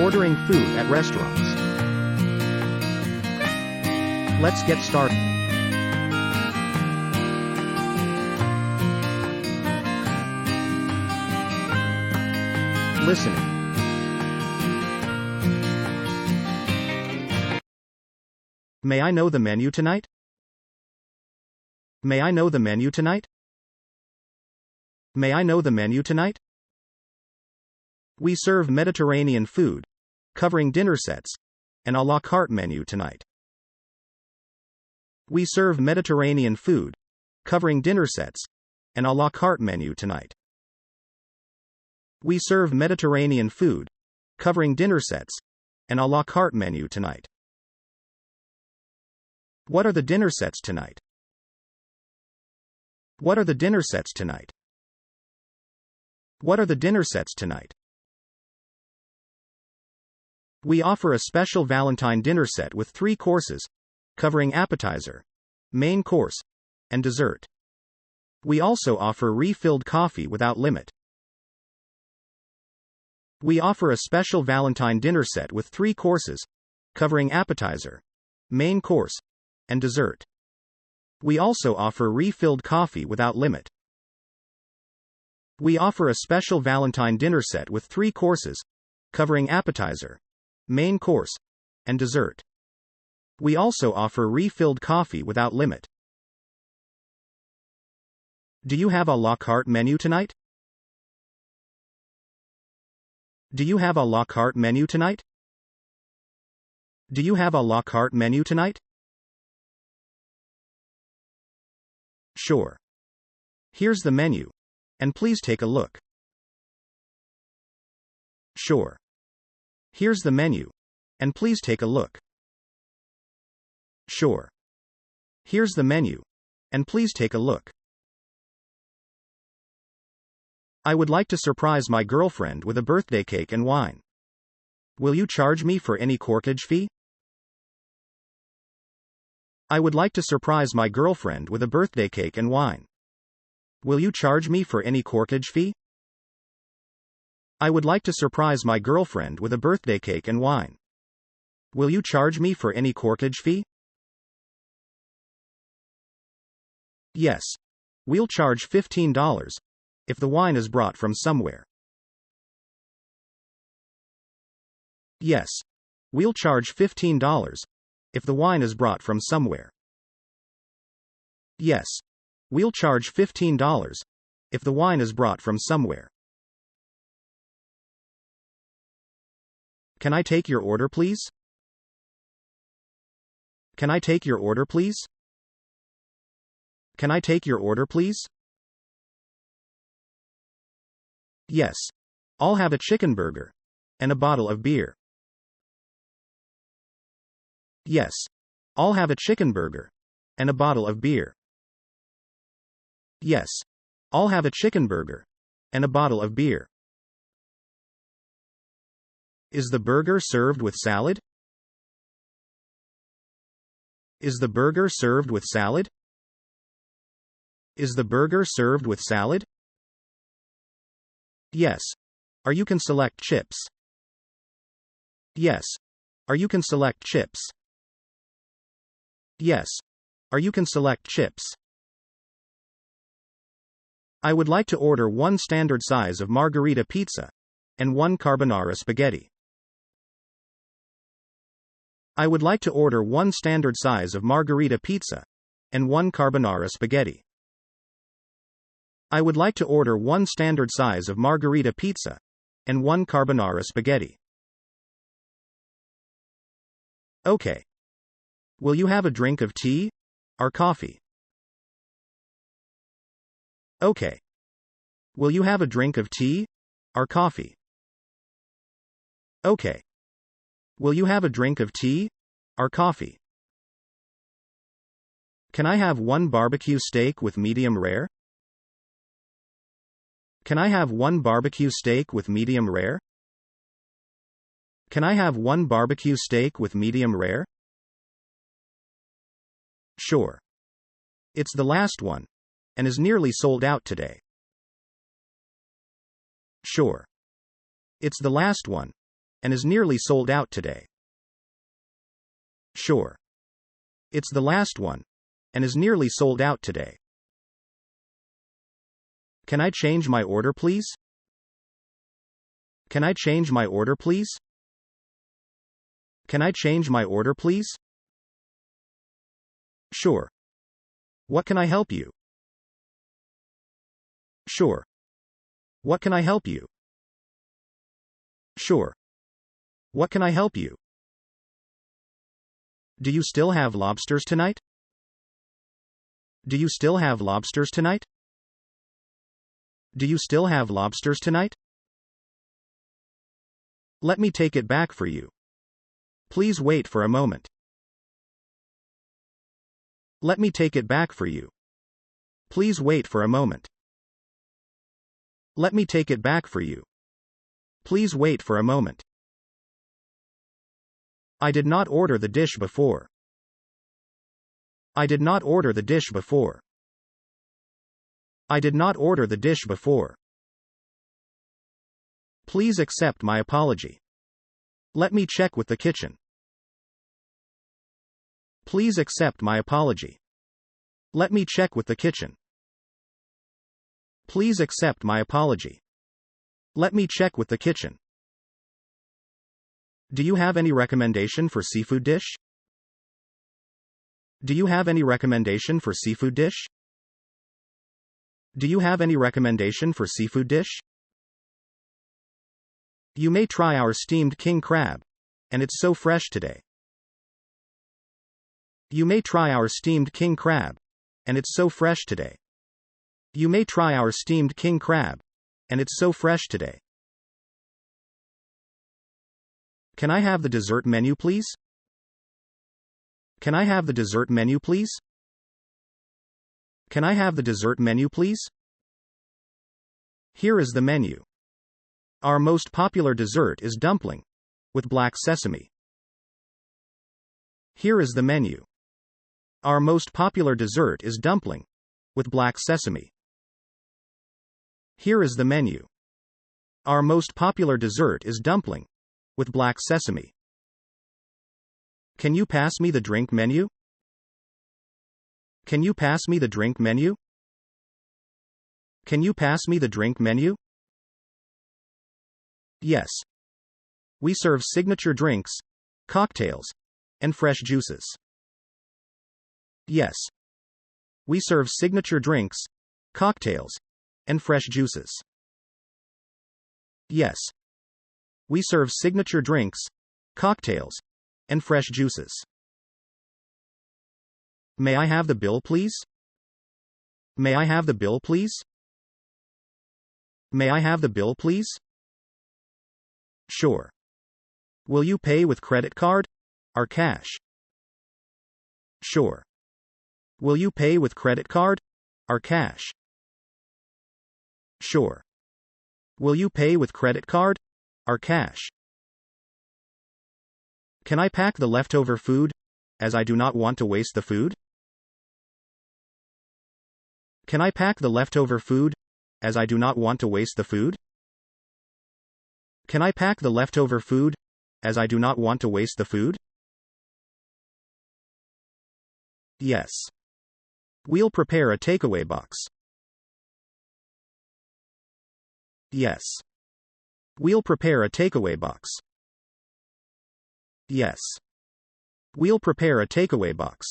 Ordering food at restaurants. Let's get started. Listening. May I know the menu tonight? May I know the menu tonight? May I know the menu tonight? We serve Mediterranean food, covering dinner sets, and a la carte menu tonight. We serve Mediterranean food, covering dinner sets, and a la carte menu tonight. We serve Mediterranean food, covering dinner sets, and a la carte menu tonight. What are the dinner sets tonight? What are the dinner sets tonight? What are the dinner sets tonight? We offer a special Valentine dinner set with 3 courses, covering appetizer, main course, and dessert. We also offer refilled coffee without limit. We offer a special Valentine dinner set with 3 courses, covering appetizer, main course, and dessert. We also offer refilled coffee without limit. We offer a special Valentine dinner set with 3 courses, covering appetizer, main course, and dessert. We also offer refilled coffee without limit. Do you have a la carte menu tonight? Do you have a la carte menu tonight? Do you have a la carte menu tonight? Sure. Here's the menu, and please take a look. Sure. Here's the menu, and please take a look. Sure. Here's the menu, and please take a look. I would like to surprise my girlfriend with a birthday cake and wine. Will you charge me for any corkage fee? I would like to surprise my girlfriend with a birthday cake and wine. Will you charge me for any corkage fee? I would like to surprise my girlfriend with a birthday cake and wine. Will you charge me for any corkage fee? Yes. We'll charge $15 if the wine is brought from somewhere. Yes. We'll charge $15 if the wine is brought from somewhere. Yes. We'll charge $15 if the wine is brought from somewhere. Can I take your order, please? Can I take your order, please? Can I take your order, please? Yes. I'll have a chicken burger and a bottle of beer. Yes. I'll have a chicken burger and a bottle of beer. Yes. I'll have a chicken burger and a bottle of beer. Is the burger served with salad? Is the burger served with salad? Is the burger served with salad? Yes. Or you can select chips. Yes. Or you can select chips. Yes. Or you can select chips. I would like to order 1 standard size of margherita pizza and 1 carbonara spaghetti. I would like to order 1 standard size of margherita pizza and 1 carbonara spaghetti. I would like to order 1 standard size of margherita pizza and 1 carbonara spaghetti. Okay. Will you have a drink of tea or coffee? Okay. Will you have a drink of tea or coffee? Okay. Will you have a drink of tea or coffee? Can I have 1 barbecue steak with medium rare? Can I have 1 barbecue steak with medium rare? Can I have 1 barbecue steak with medium rare? Sure. It's the last one, and is nearly sold out today. Sure. It's the last one, and is nearly sold out today. Sure. It's the last one, and is nearly sold out today. Can I change my order, please? Can I change my order, please? Can I change my order, please? Sure. What can I help you? Sure. What can I help you? Sure. What can I help you? Do you still have lobsters tonight? Do you still have lobsters tonight? Do you still have lobsters tonight? Let me take it back for you. Please wait for a moment. Let me take it back for you. Please wait for a moment. Let me take it back for you. Please wait for a moment. I did not order the dish before. I did not order the dish before. I did not order the dish before. Please accept my apology. Let me check with the kitchen. Please accept my apology. Let me check with the kitchen. Please accept my apology. Let me check with the kitchen. Do you have any recommendation for seafood dish? Do you have any recommendation for seafood dish? Do you have any recommendation for seafood dish? You may try our steamed king crab, and it's so fresh today. You may try our steamed king crab, and it's so fresh today. You may try our steamed king crab, and it's so fresh today. Can I have the dessert menu, please? Can I have the dessert menu, please? Can I have the dessert menu, please? Here is the menu. Our most popular dessert is dumpling, with black sesame. Here is the menu. Our most popular dessert is dumpling, with black sesame. Here is the menu. Our most popular dessert is dumpling, with black sesame. Can you pass me the drink menu? Can you pass me the drink menu? Can you pass me the drink menu? Yes. We serve signature drinks, cocktails, and fresh juices. Yes. We serve signature drinks, cocktails, and fresh juices. Yes. We serve signature drinks, cocktails, and fresh juices. May I have the bill, please? May I have the bill, please? May I have the bill, please? Sure. Will you pay with credit card or cash? Sure. Will you pay with credit card or cash? Sure. Will you pay with credit card or cash? Can I pack the leftover food, as I do not want to waste the food? Can I pack the leftover food, as I do not want to waste the food? Can I pack the leftover food, as I do not want to waste the food? Yes. We'll prepare a takeaway box. Yes. We'll prepare a takeaway box. Yes. We'll prepare a takeaway box.